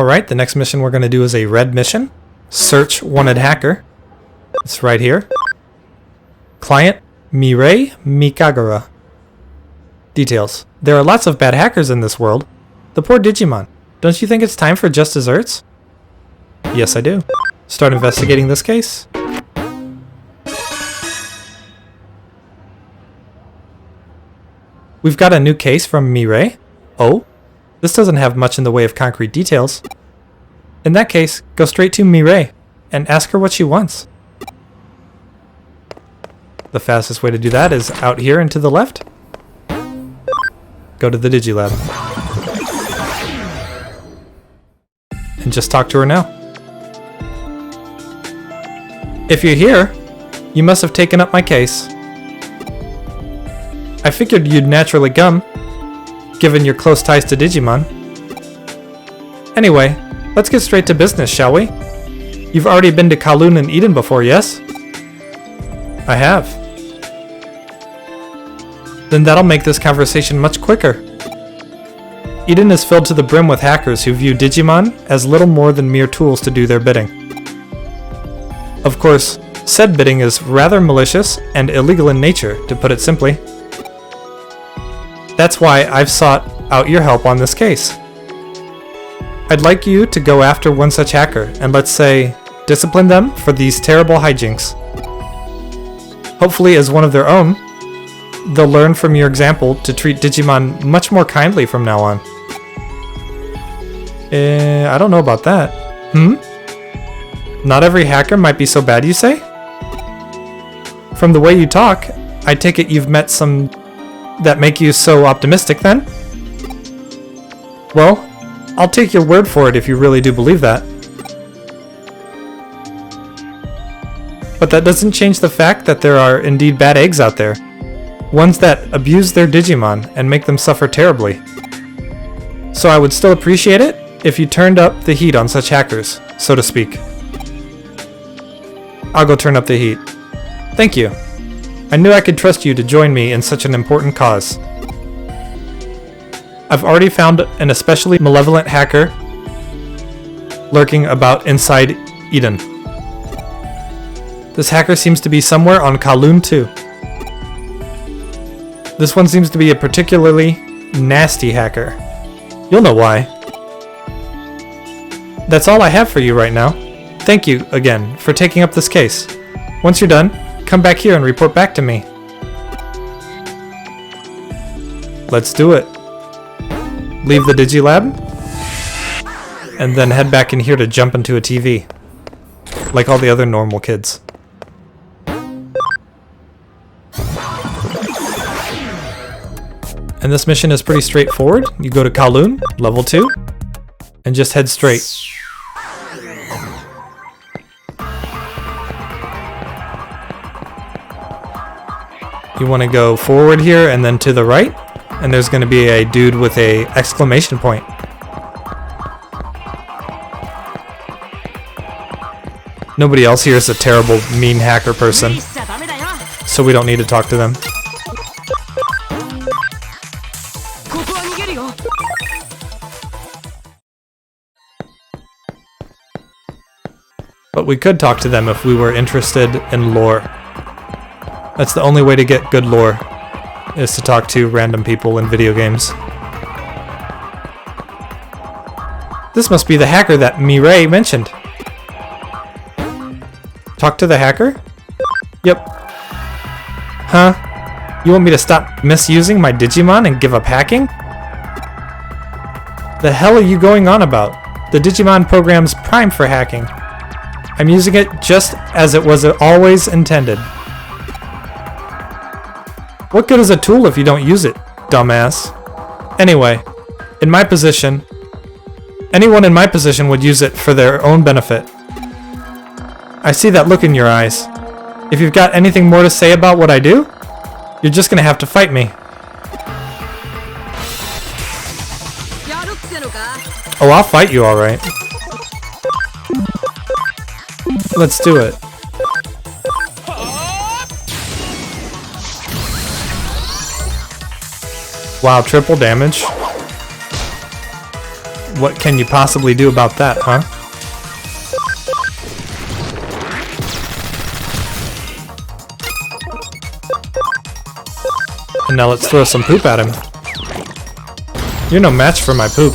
Alright, the next mission we're going to do is a red mission. Search wanted hacker. It's right here. Client, Mirei Mikagura. Details. There are lots of bad hackers in this world. The poor Digimon. Don't you think it's time for just desserts? Yes, I do. Start investigating this case. We've got a new case from Mirei. Oh? This doesn't have much in the way of concrete details. In that case, go straight to Mirei and ask her what she wants. The fastest way to do that is out here and to the left. Go to the Digilab. And just talk to her now. If you're here, you must have taken up my case. I figured you'd naturally come, given your close ties to Digimon. Anyway, let's get straight to business, shall we? You've already been to Kowloon and Eden before, yes? I have. Then that'll make this conversation much quicker. Eden is filled to the brim with hackers who view Digimon as little more than mere tools to do their bidding. Of course, said bidding is rather malicious and illegal in nature, to put it simply. That's why I've sought out your help on this case. I'd like you to go after one such hacker and, let's say, discipline them for these terrible hijinks. Hopefully, as one of their own, they'll learn from your example to treat Digimon much more kindly from now on. I don't know about that. Not every hacker might be so bad, you say? From the way you talk, I take it you've met some that make you so optimistic then? Well, I'll take your word for it if you really do believe that. But that doesn't change the fact that there are indeed bad eggs out there. Ones that abuse their Digimon and make them suffer terribly. So I would still appreciate it if you turned up the heat on such hackers, so to speak. I'll go turn up the heat. Thank you. I knew I could trust you to join me in such an important cause. I've already found an especially malevolent hacker lurking about inside Eden. This hacker seems to be somewhere on Kowloon too. This one seems to be a particularly nasty hacker. You'll know why. That's all I have for you right now. Thank you again for taking up this case. Once you're done, come back here and report back to me. Let's do it. Leave the Digilab, and then head back in here to jump into a TV, like all the other normal kids. And this mission is pretty straightforward. You go to Kowloon, level 2, and just head straight. You want to go forward here and then to the right, and there's going to be a dude with a exclamation point. Nobody else here is a terrible, mean hacker person, so we don't need to talk to them. But we could talk to them if we were interested in lore. That's the only way to get good lore, is to talk to random people in video games. This must be the hacker that Mirei mentioned. Talk to the hacker? Yep. Huh? You want me to stop misusing my Digimon and give up hacking? The hell are you going on about? The Digimon program's prime for hacking. I'm using it just as it was always intended. What good is a tool if you don't use it, dumbass? Anyway, in my position, anyone in my position would use it for their own benefit. I see that look in your eyes. If you've got anything more to say about what I do, you're just gonna have to fight me. Oh, I'll fight you, alright. Let's do it. Wow, triple damage. What can you possibly do about that, huh? And now let's throw some poop at him. You're no match for my poop.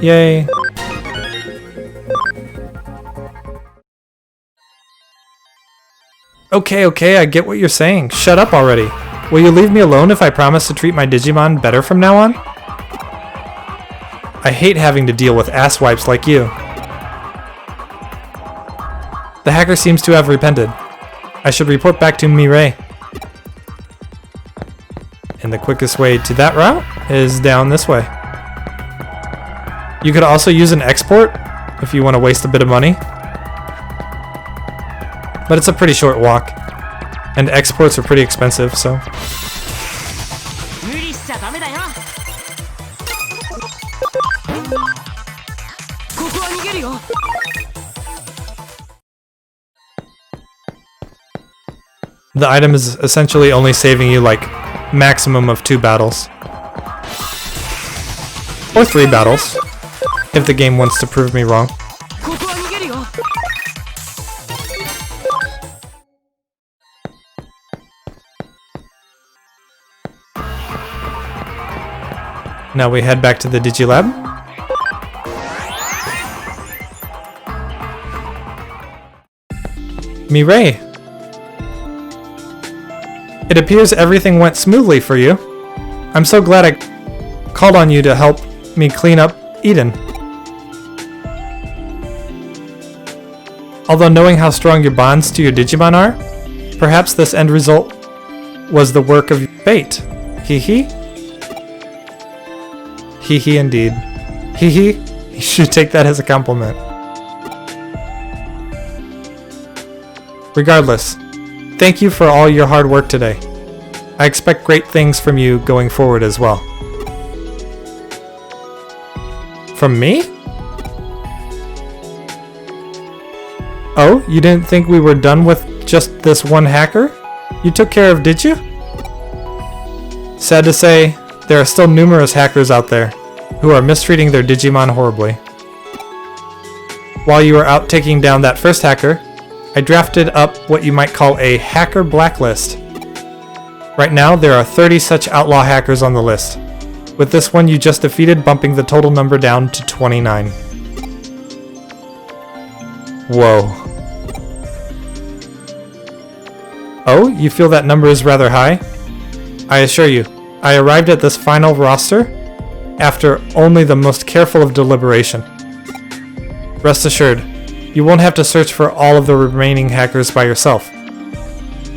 Yay. Okay, I get what you're saying. Shut up already. Will you leave me alone if I promise to treat my Digimon better from now on? I hate having to deal with asswipes like you. The hacker seems to have repented. I should report back to Mireille. And the quickest way to that route is down this way. You could also use an export if you want to waste a bit of money. But it's a pretty short walk. And exports are pretty expensive, so... The item is essentially only saving you like maximum of 2 battles. Or 3 battles, if the game wants to prove me wrong. Now we head back to the Digilab. Mireille! It appears everything went smoothly for you. I'm so glad I called on you to help me clean up Eden. Although knowing how strong your bonds to your Digimon are, perhaps this end result was the work of fate. Hee hee? Hee hee indeed. Hee hee? You should take that as a compliment. Regardless, thank you for all your hard work today. I expect great things from you going forward as well. From me? Oh, you didn't think we were done with just this one hacker you took care of, did you? Sad to say, there are still numerous hackers out there who are mistreating their Digimon horribly. While you were out taking down that first hacker, I drafted up what you might call a hacker blacklist. Right now, there are 30 such outlaw hackers on the list, with this one you just defeated bumping the total number down to 29. Whoa. Oh, you feel that number is rather high? I assure you, I arrived at this final roster after only the most careful of deliberation. Rest assured, you won't have to search for all of the remaining hackers by yourself.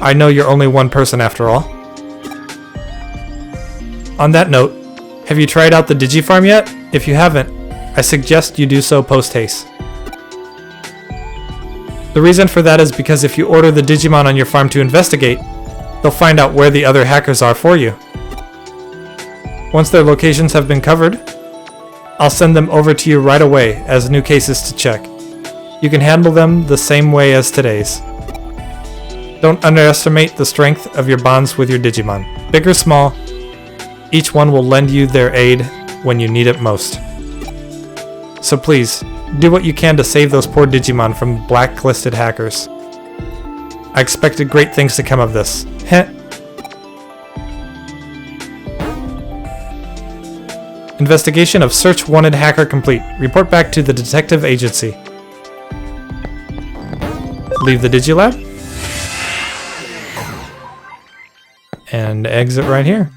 I know you're only one person after all. On that note, have you tried out the Digifarm yet? If you haven't, I suggest you do so post-haste. The reason for that is because if you order the Digimon on your farm to investigate, they'll find out where the other hackers are for you. Once their locations have been covered, I'll send them over to you right away as new cases to check. You can handle them the same way as today's. Don't underestimate the strength of your bonds with your Digimon. Big or small, each one will lend you their aid when you need it most. So please, do what you can to save those poor Digimon from blacklisted hackers. I expected great things to come of this. Heh. Investigation of search wanted hacker complete. Report back to the detective agency. Leave the Digilab. And exit right here.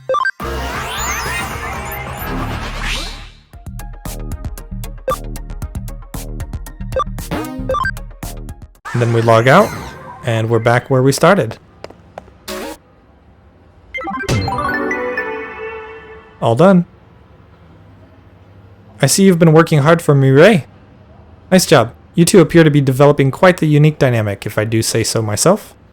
And then we log out, and we're back where we started. All done. I see you've been working hard for Mireille. Nice job. You two appear to be developing quite the unique dynamic, if I do say so myself.